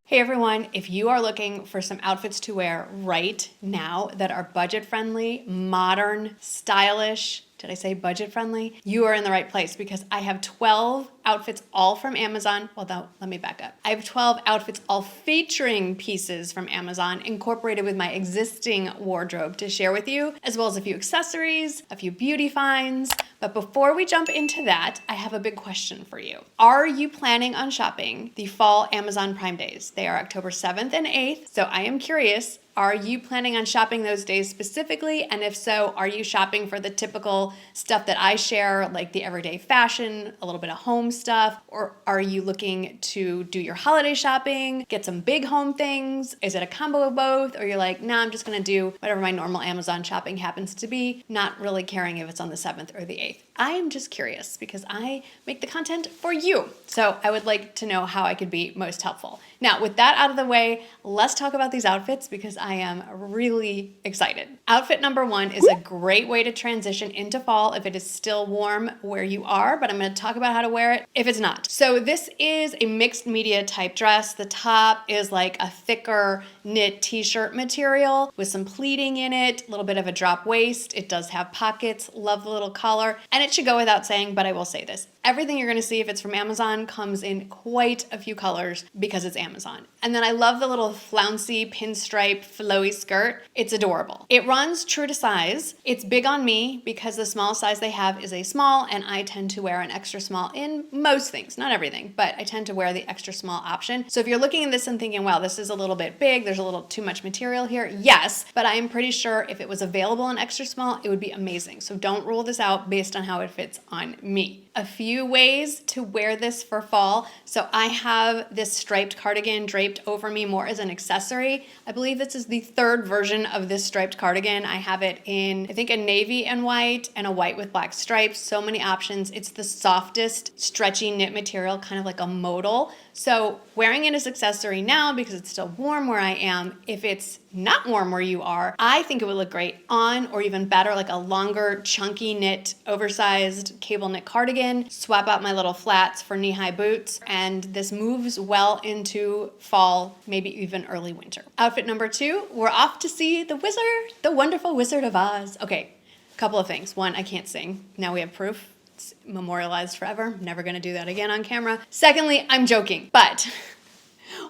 Hey everyone, if you are looking for some outfits to wear right now that are budget friendly, modern, stylish, did I say budget friendly? You are in the right place because I have 12 outfits all from Amazon. Well, no, let me back up. I have 12 outfits all featuring pieces from Amazon incorporated with my existing wardrobe to share with you, as well as a few accessories, a few beauty finds. But before we jump into that, I have a big question for you. Are you planning on shopping the fall Amazon Prime Days? They are October 7th and 8th, so I am curious, are you planning on shopping those days specifically? And if so, are you shopping for the typical stuff that I share, like the everyday fashion, a little bit of home stuff? Or are you looking to do your holiday shopping, get some big home things? Is it a combo of both? Or you're like, nah, I'm just gonna do whatever my normal Amazon shopping happens to be, not really caring if it's on the 7th or the 8th. I am just curious because I make the content for you. So I would like to know how I could be most helpful. Now, with that out of the way, let's talk about these outfits because I am really excited. Outfit number 1 is a great way to transition into fall if it is still warm where you are, but I'm going to talk about how to wear it if it's not. So this is a mixed media type dress. The top is like a thicker knit t-shirt material with some pleating in it, a little bit of a drop waist. It does have pockets, love the little collar, and it should go without saying, but I will say this. Everything you're going to see if it's from Amazon comes in quite a few colors because it's Amazon. And then I love the little flouncy pinstripe flowy skirt. It's adorable. It runs true to size. It's big on me because the small size they have is a small and I tend to wear an extra small in most things, not everything, but I tend to wear the extra small option. So if you're looking at this and thinking, wow, this is a little bit big, there's a little too much material here, yes, but I am pretty sure if it was available in extra small, it would be amazing. So don't rule this out based on how it fits on me. A few ways to wear this for fall. So I have this striped cardigan draped over me more as an accessory. I believe this is the 3rd version of this striped cardigan. I have it in, I think, a navy and white and a white with black stripes. So many options. It's the softest stretchy knit material, kind of like a modal. So wearing it as accessory now because it's still warm where I am, if it's not warm where you are, I think it would look great on, or even better, like a longer, chunky knit, oversized cable knit cardigan. Swap out my little flats for knee-high boots, and this moves well into fall, maybe even early winter. Outfit number 2, we're off to see the wizard, the wonderful Wizard of Oz. Okay, a couple of things. 1, I can't sing. Now we have proof. It's memorialized forever. Never gonna do that again on camera. Secondly, I'm joking, but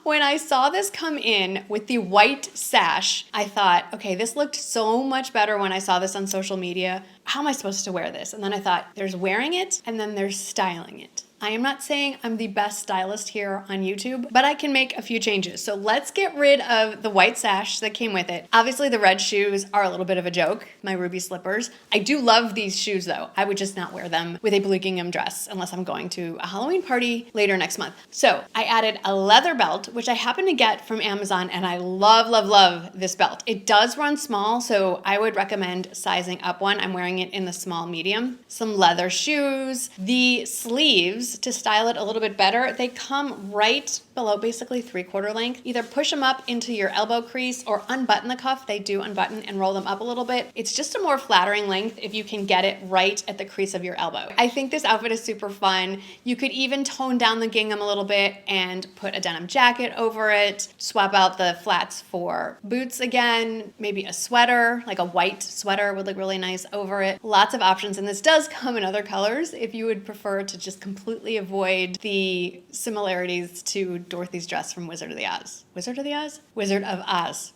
when I saw this come in with the white sash, I thought, okay, this looked so much better when I saw this on social media. How am I supposed to wear this? And then I thought, there's wearing it and then there's styling it. I am not saying I'm the best stylist here on YouTube, but I can make a few changes. So let's get rid of the white sash that came with it. Obviously the red shoes are a little bit of a joke, my ruby slippers. I do love these shoes though. I would just not wear them with a blue gingham dress unless I'm going to a Halloween party later next month. So I added a leather belt, which I happen to get from Amazon, and I love, love, love this belt. It does run small, so I would recommend sizing up one. I'm wearing it in the small medium. Some leather shoes. The sleeves, to style it a little bit better, they come right below basically 3/4 length. Either push them up into your elbow crease or unbutton the cuff. They do unbutton and roll them up a little bit. It's just a more flattering length if you can get it right at the crease of your elbow. I think this outfit is super fun. You could even tone down the gingham a little bit and put a denim jacket over it, swap out the flats for boots again, maybe a sweater, like a white sweater would look really nice over it. Lots of options, and this does come in other colors if you would prefer to just completely avoid the similarities to Dorothy's dress from Wizard of the Oz. Wizard of the Oz? Wizard of Oz.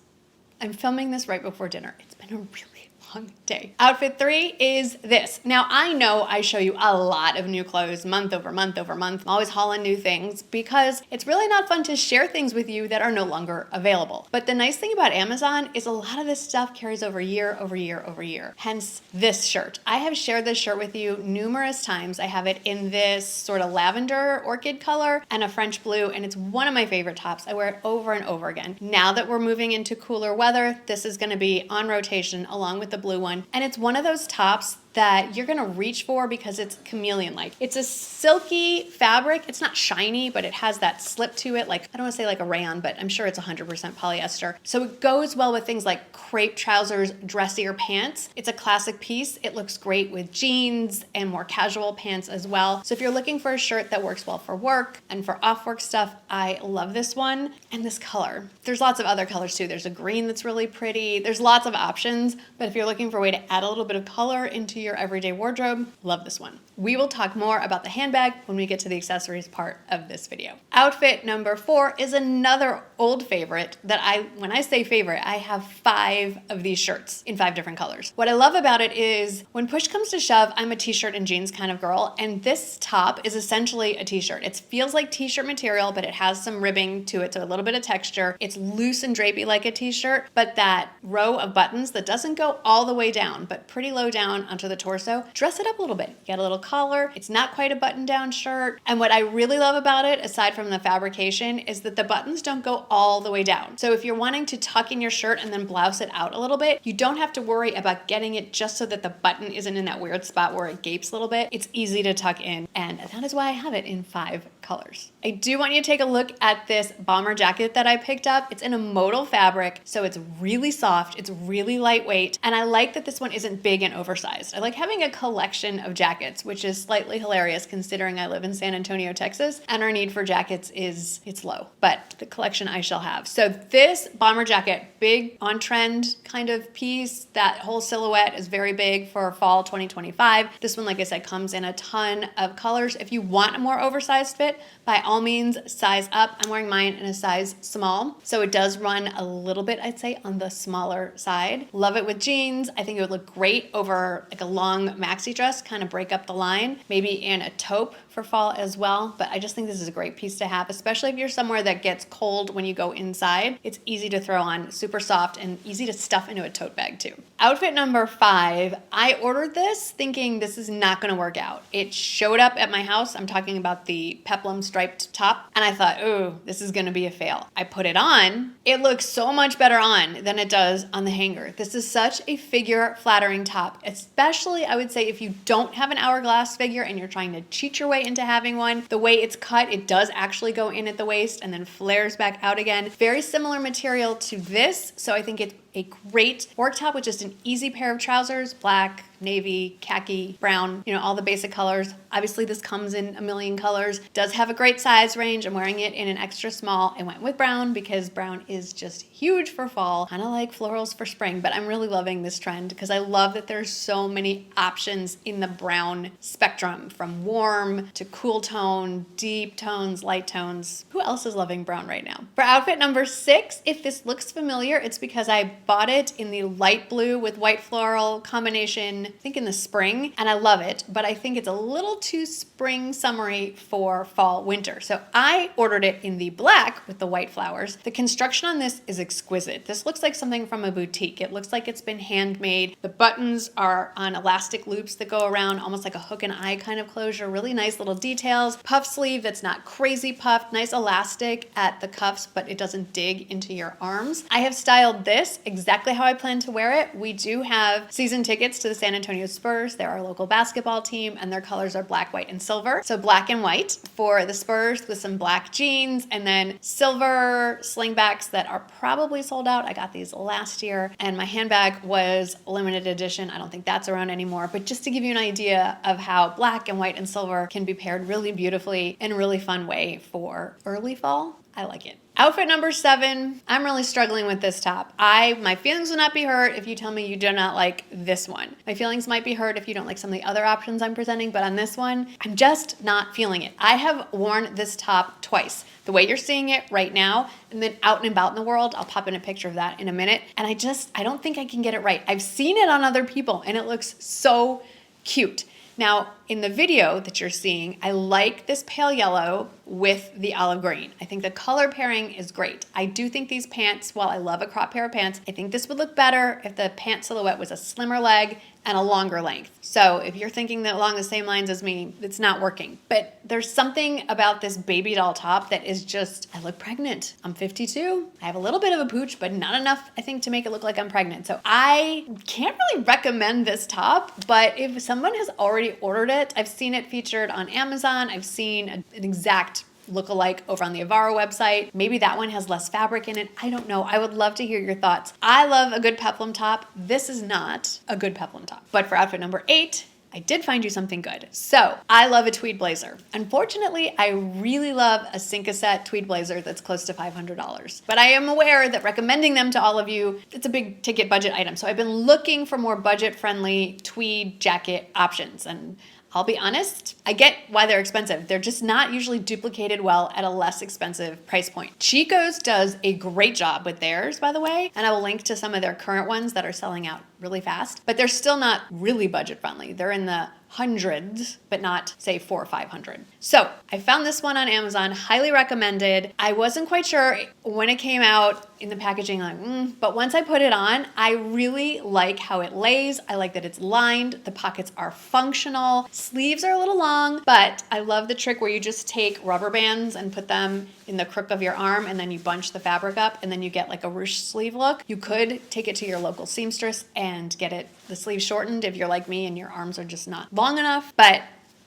I'm filming this right before dinner. It's been a really long day. Outfit 3 is this. Now I know I show you a lot of new clothes month over month over month. I'm always hauling new things because it's really not fun to share things with you that are no longer available. But the nice thing about Amazon is a lot of this stuff carries over year over year over year. Hence this shirt. I have shared this shirt with you numerous times. I have it in this sort of lavender orchid color and a French blue, and it's one of my favorite tops. I wear it over and over again. Now that we're moving into cooler weather, this is going to be on rotation along with the blue one. And it's one of those tops that you're gonna reach for because it's chameleon-like. It's a silky fabric. It's not shiny, but it has that slip to it. Like, I don't wanna say like a rayon, but I'm sure it's 100% polyester. So it goes well with things like crepe trousers, dressier pants. It's a classic piece. It looks great with jeans and more casual pants as well. So if you're looking for a shirt that works well for work and for off-work stuff, I love this one. And this color. There's lots of other colors too. There's a green that's really pretty. There's lots of options, but if you're looking for a way to add a little bit of color into your everyday wardrobe, love this one. We will talk more about the handbag when we get to the accessories part of this video. Outfit number 4 is another old favorite that when I say favorite, I have 5 of these shirts in 5 different colors. What I love about it is when push comes to shove, I'm a t-shirt and jeans kind of girl, and this top is essentially a t-shirt. It feels like t-shirt material, but it has some ribbing to it, so a little bit of texture. It's loose and drapey like a t-shirt, but that row of buttons that doesn't go all the way down, but pretty low down onto the torso, dress it up a little bit. Get a little collar. It's not quite a button-down shirt. And what I really love about it, aside from the fabrication, is that the buttons don't go all the way down. So if you're wanting to tuck in your shirt and then blouse it out a little bit, you don't have to worry about getting it just so that the button isn't in that weird spot where it gapes a little bit. It's easy to tuck in, and that is why I have it in 5 colors. I do want you to take a look at this bomber jacket that I picked up. It's in a modal fabric, so it's really soft, it's really lightweight, and I like that this one isn't big and oversized. I like having a collection of jackets, which is slightly hilarious considering I live in San Antonio, Texas, and our need for jackets it's low, but the collection I shall have. So this bomber jacket, big on trend kind of piece, that whole silhouette is very big for fall 2025. This one, like I said, comes in a ton of colors. If you want a more oversized fit, by all means, size up. I'm wearing mine in a size small, so it does run a little bit, I'd say, on the smaller side. Love it with jeans. I think it would look great over like a long maxi dress, kind of break up the line, maybe in a taupe for fall as well. But I just think this is a great piece to have, especially if you're somewhere that gets cold when you go inside. It's easy to throw on, super soft, and easy to stuff into a tote bag too. Outfit number 5, I ordered this thinking this is not gonna work out. It showed up at my house. I'm talking about the Peplum Striped top, and I thought, ooh, this is gonna be a fail. I put it on. It looks so much better on than it does on the hanger. This is such a figure flattering top, especially I would say if you don't have an hourglass figure and you're trying to cheat your way into having one. The way it's cut, it does actually go in at the waist and then flares back out again. Very similar material to this, so I think it's a great work top with just an easy pair of trousers, black, navy, khaki, brown, all the basic colors. Obviously this comes in a million colors, does have a great size range. I'm wearing it in an extra small. I went with brown because brown is just huge for fall, kind of like florals for spring, but I'm really loving this trend because I love that there's so many options in the brown spectrum, from warm to cool tone, deep tones, light tones. Who else is loving brown right now? For outfit number 6, if this looks familiar, it's because I bought it in the light blue with white floral combination, I think in the spring, and I love it, but I think it's a little too spring summery for fall winter. So I ordered it in the black with the white flowers. The construction on this is exquisite. This looks like something from a boutique. It looks like it's been handmade. The buttons are on elastic loops that go around, almost like a hook and eye kind of closure. Really nice little details. Puff sleeve that's not crazy puffed. Nice elastic at the cuffs, but it doesn't dig into your arms. I have styled this exactly how I plan to wear it. We do have season tickets to the San Antonio Spurs. They're our local basketball team, and their colors are black, white, and silver. So black and white for the Spurs with some black jeans, and then silver slingbacks that are probably sold out. I got these last year, and my handbag was limited edition. I don't think that's around anymore, but just to give you an idea of how black and white and silver can be paired really beautifully in a really fun way for early fall. I like it. Outfit number 7, I'm really struggling with this top. My feelings will not be hurt if you tell me you do not like this one. My feelings might be hurt if you don't like some of the other options I'm presenting, but on this one, I'm just not feeling it. I have worn this top twice. The way you're seeing it right now, and then out and about in the world, I'll pop in a picture of that in a minute, and I don't think I can get it right. I've seen it on other people, and it looks so cute. Now, in the video that you're seeing, I like this pale yellow with the olive green. I think the color pairing is great. I do think these pants, while I love a crop pair of pants, I think this would look better if the pant silhouette was a slimmer leg and a longer length. So if you're thinking that along the same lines as me, it's not working. But there's something about this baby doll top that is just, I look pregnant. I'm 52. I have a little bit of a pooch, but not enough, I think, to make it look like I'm pregnant. So I can't really recommend this top, but if someone has already ordered it, I've seen it featured on Amazon. I've seen an exact look-alike over on the Avaro website. Maybe that one has less fabric in it. I don't know. I would love to hear your thoughts. I love a good peplum top. This is not a good peplum top. But for outfit number 8, I did find you something good. So I love a tweed blazer. Unfortunately, I really love a Cincaset tweed blazer that's close to $500. But I am aware that recommending them to all of you, it's a big ticket budget item. So I've been looking for more budget-friendly tweed jacket options. And I'll be honest, I get why they're expensive. They're just not usually duplicated well at a less expensive price point. Chico's does a great job with theirs, by the way, and I will link to some of their current ones that are selling out really fast, but they're still not really budget friendly. They're in the hundreds, but not say 400 or 500. So I found this one on Amazon, highly recommended. I wasn't quite sure when it came out in the packaging, like, but once I put it on, I really like how it lays. I like that it's lined. The pockets are functional. Sleeves are a little long, but I love the trick where you just take rubber bands and put them in the crook of your arm, and then you bunch the fabric up, and then you get like a ruche sleeve look. You could take it to your local seamstress and get the sleeve shortened if you're like me and your arms are just not long enough, but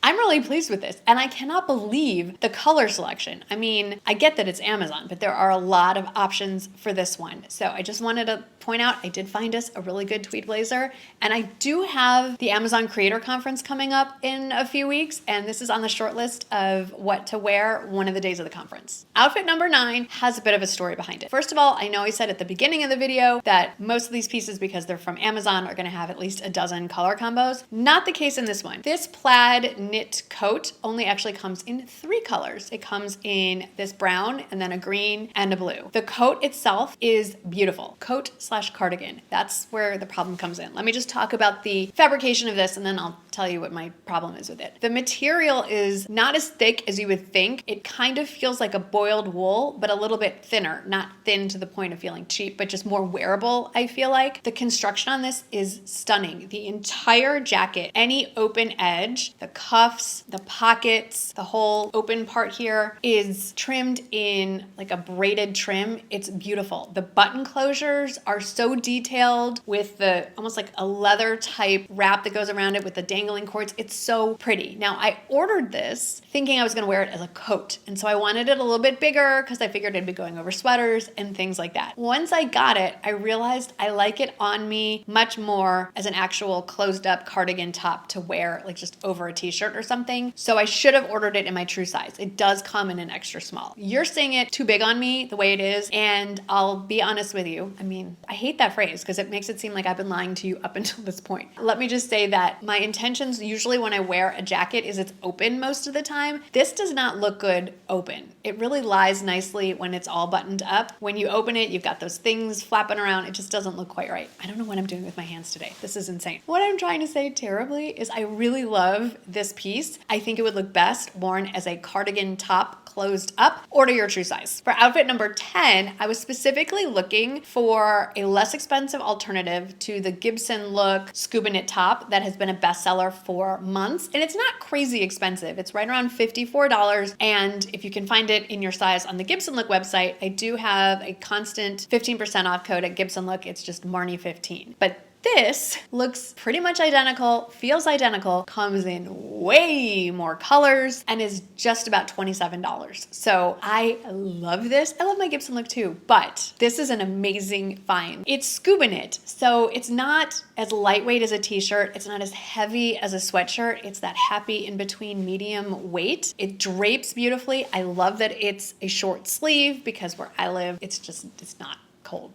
I'm really pleased with this, and I cannot believe the color selection. I mean, I get that it's Amazon, but there are a lot of options for this one. So I just wanted to point out, I did find us a really good tweed blazer, and I do have the Amazon Creator Conference coming up in a few weeks, and this is on the short list of what to wear one of the days of the conference. Outfit number 9 has a bit of a story behind it. First of all, I know I said at the beginning of the video that most of these pieces, because they're from Amazon, are gonna have at least a dozen color combos. Not the case in this one. This plaid knit coat only actually comes in 3 colors. It comes in this brown and then a green and a blue. The coat itself is beautiful. Coat/cardigan. That's where the problem comes in. Let me just talk about the fabrication of this, and then I'll tell you what my problem is with it. The material is not as thick as you would think. It kind of feels like a boiled wool, but a little bit thinner. Not thin to the point of feeling cheap, but just more wearable, I feel like. The construction on this is stunning. The entire jacket, any open edge, the cuffs, the pockets, the whole open part here is trimmed in like a braided trim. It's beautiful. The button closures are so detailed with the almost like a leather type wrap that goes around it with the dangling cords. It's so pretty. Now, I ordered this thinking I was going to wear it as a coat, and so I wanted it a little bit bigger because I figured it'd be going over sweaters and things like that. Once I got it, I realized I like it on me much more as an actual closed up cardigan top to wear like just over a t-shirt or something. So I should have ordered it in my true size. It does come in an extra small. You're seeing it too big on me the way it is, and I'll be honest with you. I mean, I hate that phrase because it makes it seem like I've been lying to you up until this point. Let me just say that my intentions usually when I wear a jacket is it's open most of the time. This does not look good open. It really lies nicely when it's all buttoned up. When you open it, you've got those things flapping around. It just doesn't look quite right. I don't know what I'm doing with my hands today. This is insane. What I'm trying to say terribly is I really love this piece. I think it would look best worn as a cardigan top closed up. Order your true size. For outfit number 10, I was specifically looking for a less expensive alternative to the Gibson look scuba knit top that has been a bestseller for months. And it's not crazy expensive. It's right around $54. And if you can find it in your size on the Gibson look website, I do have a constant 15% off code at Gibson look. It's just Marnie 15. But this looks pretty much identical, feels identical, comes in way more colors, and is just about $27. So I love this. I love my Gibson look too, but this is an amazing find. It's scuba knit, so it's not as lightweight as a t-shirt. It's not as heavy as a sweatshirt. It's that happy in-between medium weight. It drapes beautifully. I love that it's a short sleeve because where I live, it's not cold.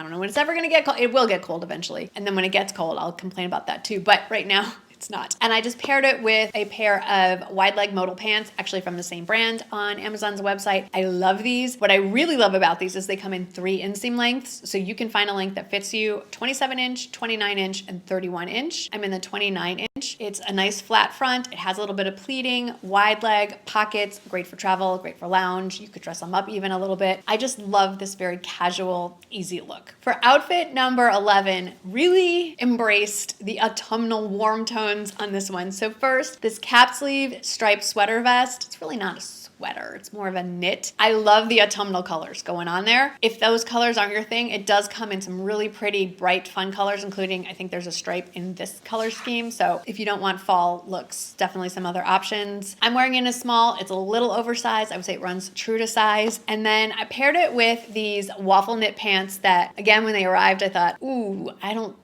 I don't know when it's ever going to get cold. It will get cold eventually. And then when it gets cold, I'll complain about that too. But right now, It's not. And I just paired it with a pair of wide leg modal pants, actually from the same brand on Amazon's website. I love these. What I really love about these is they come in 3 inseam lengths. So you can find a length that fits you: 27 inch, 29 inch, and 31 inch. I'm in the 29 inch. It's a nice flat front. It has a little bit of pleating, wide leg, pockets, great for travel, great for lounge. You could dress them up even a little bit. I just love this very casual, easy look. For outfit number 11, really embraced the autumnal warm tones on this one. So first, this cap sleeve striped sweater vest. It's really not a sweater. It's more of a knit. I love the autumnal colors going on there. If those colors aren't your thing, it does come in some really pretty, bright, fun colors, including, I think there's a stripe in this color scheme. So if you don't want fall looks, definitely some other options. I'm wearing it in a small. It's a little oversized. I would say it runs true to size. And then I paired it with these waffle knit pants that, again, when they arrived, I thought, ooh, I don't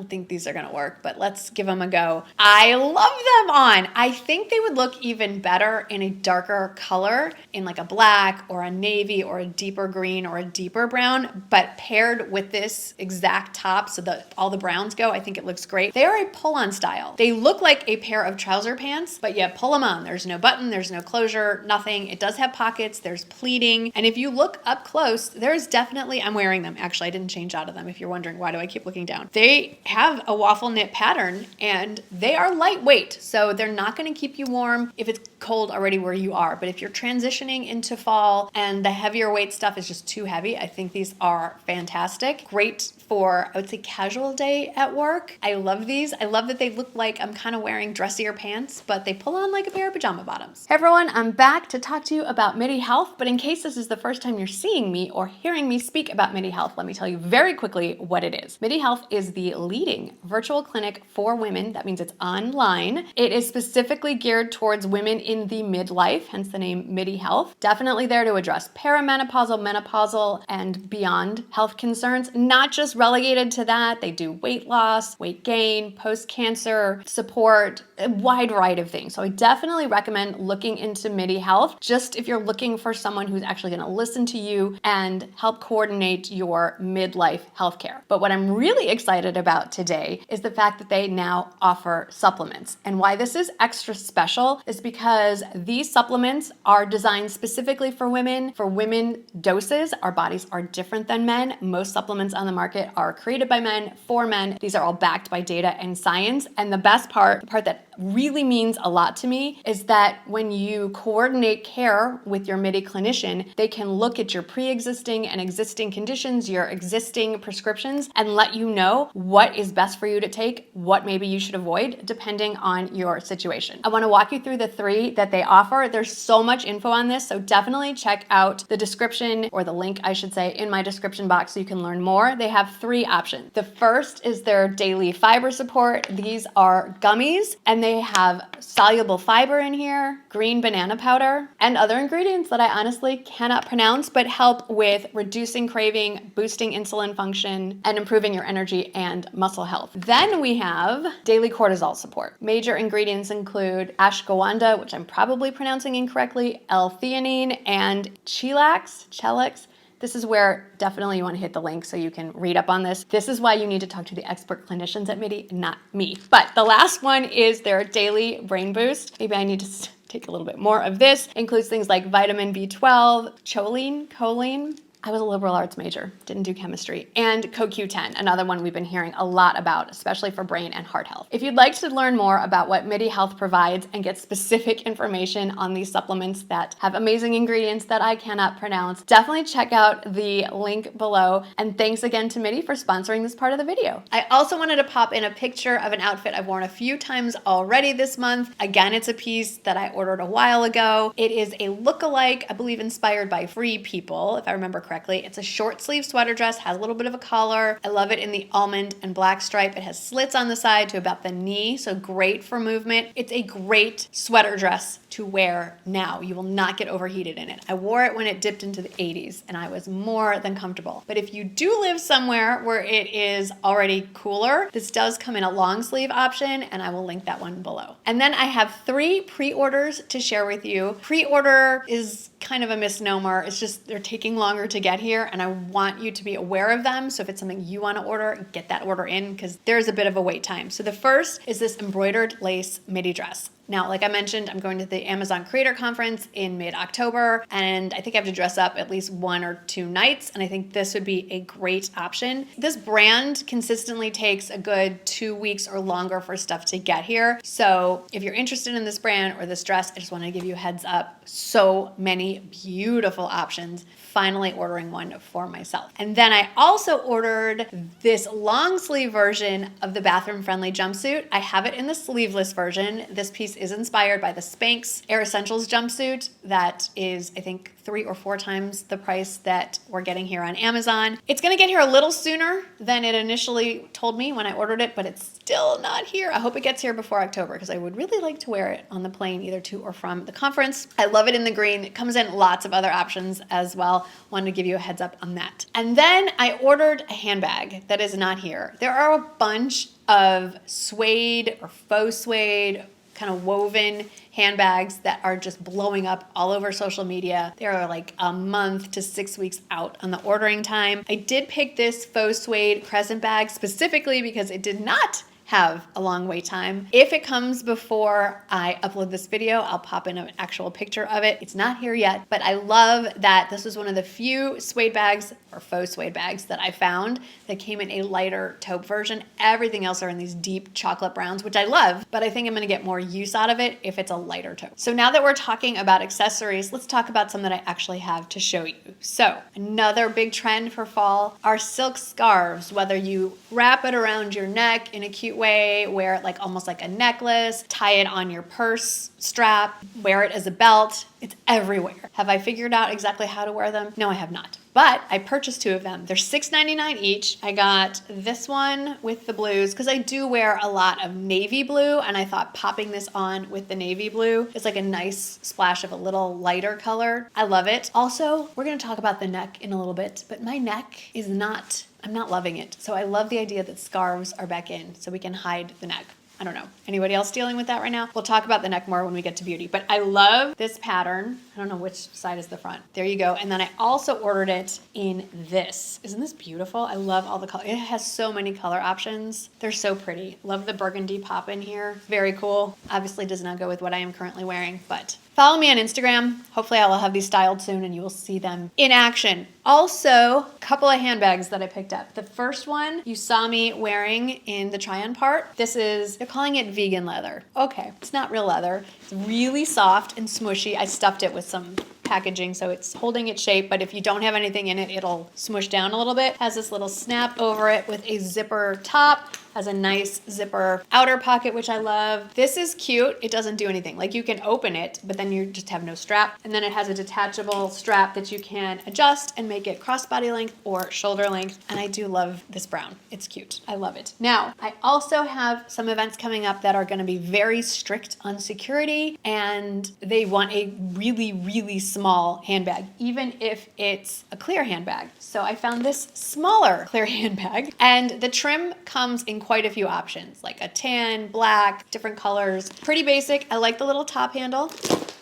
think these are gonna work, but let's give them a go. I love them on. I think they would look even better in a darker color, in like a black or a navy or a deeper green or a deeper brown, but paired with this exact top so that all the browns go, I think it looks great. They are a pull-on style. They look like a pair of trouser pants, but you pull them on. There's no button, there's no closure, nothing. It does have pockets, there's pleating, and if you look up close, there's definitely, I'm wearing them. Actually, I didn't change out of them if you're wondering why do I keep looking down. They have a waffle knit pattern and they are lightweight, so they're not going to keep you warm if it's cold already where you are. But if you're transitioning into fall and the heavier weight stuff is just too heavy, I think these are fantastic. Great for, I would say, casual day at work. I love these. I love that they look like I'm kind of wearing dressier pants, but they pull on like a pair of pajama bottoms. Hey everyone, I'm back to talk to you about MIDI Health, but in case this is the first time you're seeing me or hearing me speak about MIDI Health, let me tell you very quickly what it is. MIDI Health is the leading virtual clinic for women. That means it's online. It is specifically geared towards women in the midlife, hence the name MIDI Health. Definitely there to address perimenopausal, menopausal, and beyond health concerns. Not just relegated to that. They do weight loss, weight gain, post-cancer support, a wide variety of things. So I definitely recommend looking into MIDI Health, just if you're looking for someone who's actually going to listen to you and help coordinate your midlife healthcare. But what I'm really excited about today is the fact that they now offer supplements. And why this is extra special is because these supplements are designed specifically for women doses. Our bodies are different than men. Most supplements on the market are created by men for men. These are all backed by data and science. And the best part, the part that really means a lot to me, is that when you coordinate care with your MIDI clinician, they can look at your pre-existing and existing conditions, your existing prescriptions, and let you know what is best for you to take, what maybe you should avoid, depending on your situation. I want to walk you through the 3 that they offer. There's so much info on this, so definitely check out the description, or the link, I should say, in my description box so you can learn more. They have 3 options. The first is their daily fiber support. These are gummies, and they have soluble fiber in here, green banana powder, and other ingredients that I honestly cannot pronounce, but help with reducing craving, boosting insulin function, and improving your energy and muscle health. Then we have daily cortisol support. Major ingredients include ashwagandha, which I'm probably pronouncing incorrectly, L-theanine, and chilax. This is where definitely you want to hit the link so you can read up on this. This is why you need to talk to the expert clinicians at MIDI, not me. But the last one is their daily brain boost. Maybe I need to take a little bit more of this. Includes things like vitamin B12, choline. I was a liberal arts major, didn't do chemistry, and CoQ10, another one we've been hearing a lot about, especially for brain and heart health. If you'd like to learn more about what MIDI Health provides and get specific information on these supplements that have amazing ingredients that I cannot pronounce, definitely check out the link below. And thanks again to MIDI for sponsoring this part of the video. I also wanted to pop in a picture of an outfit I've worn a few times already this month. Again, it's a piece that I ordered a while ago. It is a look-alike, I believe inspired by Free People, if I remember correctly. It's a short sleeve sweater dress, has a little bit of a collar. I love it in the almond and black stripe. It has slits on the side to about the knee, so great for movement. It's a great sweater dress to wear now. You will not get overheated in it. I wore it when it dipped into the 80s and I was more than comfortable. But if you do live somewhere where it is already cooler, this does come in a long sleeve option, and I will link that one below. And then I have 3 pre-orders to share with you. Pre-order is kind of a misnomer. It's just they're taking longer to get here, and I want you to be aware of them. So if it's something you want to order, get that order in because there's a bit of a wait time. So the first is this embroidered lace midi dress. Now, like I mentioned, I'm going to the Amazon Creator Conference in mid-October, and I think I have to dress up at least 1 or 2 nights, and I think this would be a great option. This brand consistently takes a good 2 weeks or longer for stuff to get here. So if you're interested in this brand or this dress, I just want to give you a heads up. So many beautiful options. Finally ordering one for myself. And then I also ordered this long sleeve version of the bathroom friendly jumpsuit. I have it in the sleeveless version. This piece is inspired by the Spanx Air Essentials jumpsuit that is, I think, 3 or 4 times the price that we're getting here on Amazon. It's gonna get here a little sooner than it initially told me when I ordered it, but it's still not here. I hope it gets here before October because I would really like to wear it on the plane either to or from the conference. I love it in the green. It comes in lots of other options as well. Wanted to give you a heads up on that. And then I ordered a handbag that is not here. There are a bunch of suede or faux suede kind of woven handbags that are just blowing up all over social media. They are like a month to 6 weeks out on the ordering time. I did pick this faux suede crescent bag specifically because it did not have a long wait time. If it comes before I upload this video, I'll pop in an actual picture of it. It's not here yet, but I love that this was one of the few suede bags or faux suede bags that I found that came in a lighter taupe version. Everything else are in these deep chocolate browns, which I love, but I think I'm gonna get more use out of it if it's a lighter taupe. So now that we're talking about accessories, let's talk about some that I actually have to show you. So another big trend for fall are silk scarves, whether you wrap it around your neck in a cute way, wear it like almost like a necklace, tie it on your purse strap, wear it as a belt. It's everywhere. Have I figured out exactly how to wear them? No, I have not. But I purchased 2 of them. They're $6.99 each. I got this one with the blues because I do wear a lot of navy blue, and I thought popping this on with the navy blue is like a nice splash of a little lighter color. I love it. Also, we're going to talk about the neck in a little bit, but my neck is not, I'm not loving it. So I love the idea that scarves are back in so we can hide the neck. I don't know. Anybody else dealing with that right now? We'll talk about the neck more when we get to beauty, but I love this pattern. I don't know which side is the front. There you go. And then I also ordered it in this. Isn't this beautiful? I love all the color. It has so many color options. They're so pretty. Love the burgundy pop in here. Very cool. Obviously does not go with what I am currently wearing, but follow me on Instagram. Hopefully I will have these styled soon and you will see them in action. Also, a couple of handbags that I picked up. The first one you saw me wearing in the try-on part. This is, they're calling it vegan leather. Okay, it's not real leather. It's really soft and smushy. I stuffed it with some packaging so it's holding its shape, but if you don't have anything in it, it'll smush down a little bit. Has this little snap over it with a zipper top. Has a nice zipper outer pocket, which I love. This is cute. It doesn't do anything. Like you can open it, but then you just have no strap. And then it has a detachable strap that you can adjust and make it crossbody length or shoulder length. And I do love this brown. It's cute. I love it. Now, I also have some events coming up that are gonna be very strict on security, and they want a really, really small handbag, even if it's a clear handbag. So I found this smaller clear handbag, and the trim comes in quite a few options, like a tan, black, different colors. Pretty basic. I like the little top handle.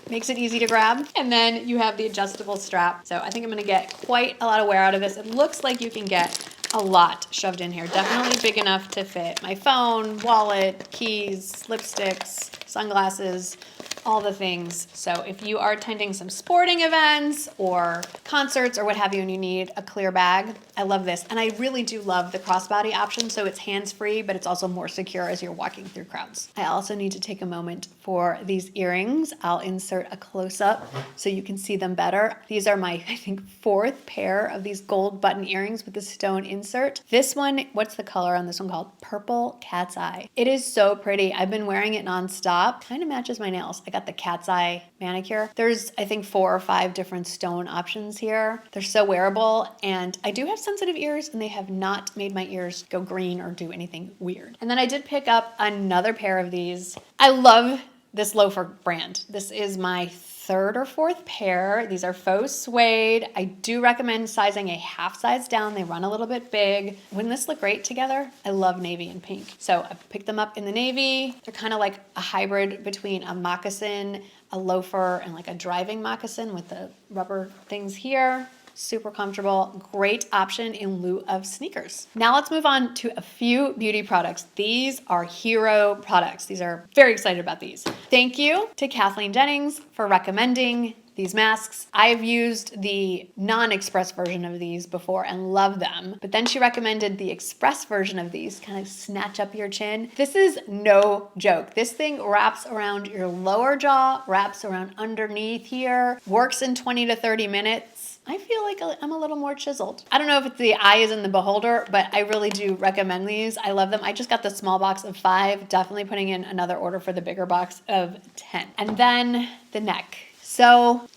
Makes it easy to grab. And then you have the adjustable strap. So I think I'm gonna get quite a lot of wear out of this. It looks like you can get a lot shoved in here. Definitely big enough to fit my phone, wallet, keys, lipsticks, sunglasses, all the things. So if you are attending some sporting events or concerts or what have you and you need a clear bag, I love this. And I really do love the crossbody option. So it's hands-free, but it's also more secure as you're walking through crowds. I also need to take a moment for these earrings. I'll insert a close-up so you can see them better. These are my, I think, 4th pair of these gold button earrings with the stone insert. This one, what's the color on this one called? Purple Cat's Eye. It is so pretty. I've been wearing it nonstop. Kind of matches my nails. I got the cat's eye manicure. There's, I think, 4 or 5 different stone options here. They're so wearable, and I do have sensitive ears, and they have not made my ears go green or do anything weird. And then I did pick up another pair of these. I love this loafer brand. This is my third or fourth pair. These are faux suede. I do recommend sizing a half size down. They run a little bit big. Wouldn't this look great together? I love navy and pink. So I picked them up in the navy. They're kind of like a hybrid between a moccasin, a loafer, and like a driving moccasin with the rubber things here. Super comfortable, great option in lieu of sneakers. Now let's move on to a few beauty products. These are hero products. These are very excited about these. Thank you to Kathleen Jennings for recommending these masks. I've used the non-express version of these before and love them, but then she recommended the express version of these, kind of snatch up your chin. This is no joke. This thing wraps around your lower jaw, wraps around underneath here, works in 20 to 30 minutes. I feel like I'm a little more chiseled. I don't know if it's the eye is in the beholder, but I really do recommend these. I love them. I just got the small box of 5, definitely putting in another order for the bigger box of 10. And then the neck. So,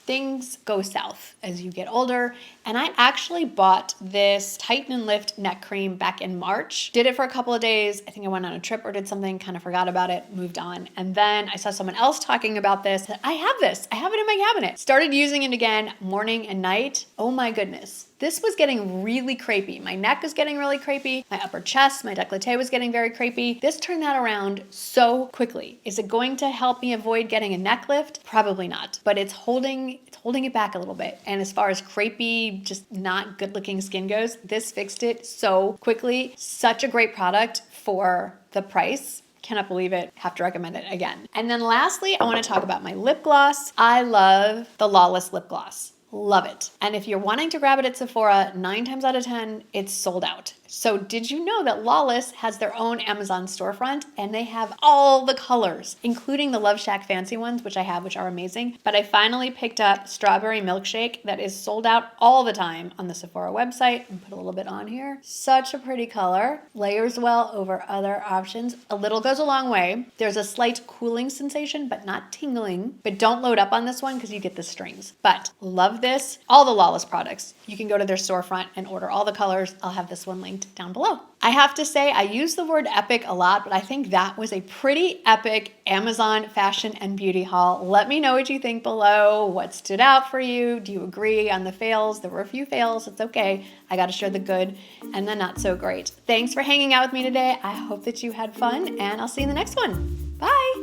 things go south as you get older. And I actually bought this Tighten and Lift neck cream back in March. Did it for a couple of days. I think I went on a trip or did something, kind of forgot about it, moved on. And then I saw someone else talking about this. I have this. I have it in my cabinet. Started using it again morning and night. Oh my goodness. This was getting really crepey. My neck was getting really crepey. My upper chest, my décolleté was getting very crepey. This turned that around so quickly. Is it going to help me avoid getting a neck lift? Probably not, but it's holding it back a little bit. And as far as crepey, just not good looking skin goes, this fixed it so quickly. Such a great product for the price. Cannot believe it. Have to recommend it again. And then lastly, I want to talk about my lip gloss. I love the Lawless lip gloss. Love it. And if you're wanting to grab it at Sephora, 9 times out of 10, it's sold out. So did you know that Lawless has their own Amazon storefront and they have all the colors, including the Love Shack fancy ones, which I have, which are amazing. But I finally picked up Strawberry Milkshake that is sold out all the time on the Sephora website, and put a little bit on here. Such a pretty color. Layers well over other options. A little goes a long way. There's a slight cooling sensation, but not tingling. But don't load up on this one because you get the strings. But love this. All the Lawless products. You can go to their storefront and order all the colors. I'll have this one linked down below. I have to say, I use the word epic a lot, but I think that was a pretty epic Amazon fashion and beauty haul. Let me know what you think below. What stood out for you? Do you agree on the fails? There were a few fails. It's okay. I got to share the good and the not so great. Thanks for hanging out with me today. I hope that you had fun, and I'll see you in the next one. Bye.